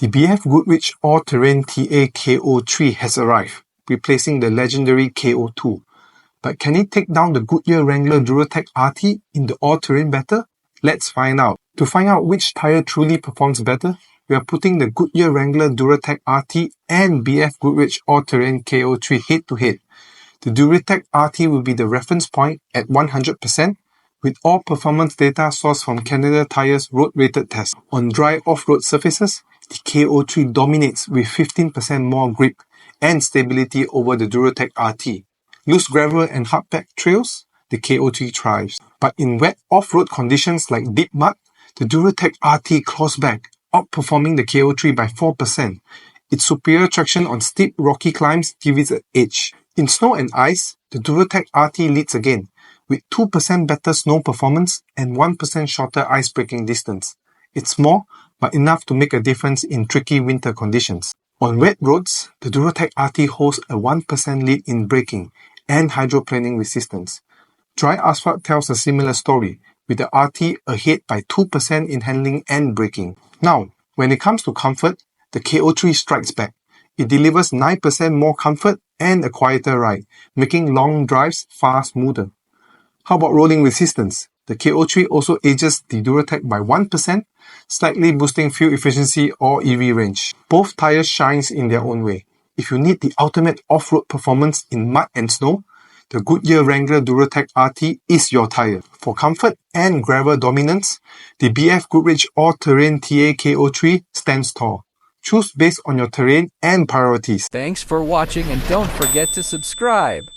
The BFGoodrich All-Terrain TA KO3 has arrived, replacing the legendary KO2. But can it take down the Goodyear Wrangler DuraTrac RT in the all-terrain battle? Let's find out. To find out which tyre truly performs better, we are putting the Goodyear Wrangler DuraTrac RT and BFGoodrich All-Terrain KO3 head-to-head. The DuraTrac RT will be the reference point at 100%, with all performance data sourced from Canada Tire's road-rated test. On dry off-road surfaces, the KO3 dominates with 15% more grip and stability over the DuraTrac RT. Loose gravel and hard-packed trails, the KO3 thrives. But in wet off-road conditions like deep mud, the DuraTrac RT claws back, outperforming the KO3 by 4%. Its superior traction on steep rocky climbs gives it an edge. In snow and ice, the DuraTrac RT leads again, with 2% better snow performance and 1% shorter ice breaking distance. It's small, but enough to make a difference in tricky winter conditions. On wet roads, the DuraTrac RT holds a 1% lead in braking and hydroplaning resistance. Dry asphalt tells a similar story, with the RT ahead by 2% in handling and braking. Now, when it comes to comfort, the KO3 strikes back. It delivers 9% more comfort and a quieter ride, making long drives far smoother. How about rolling resistance? The KO3 also ages the DuraTrac by 1%, slightly boosting fuel efficiency or EV range. Both tires shines in their own way. If you need the ultimate off-road performance in mud and snow, the Goodyear Wrangler DuraTrac RT is your tire. For comfort and gravel dominance, the BFGoodrich All-Terrain TA KO3 stands tall. Choose based on your terrain and priorities. Thanks for watching, and don't forget to subscribe.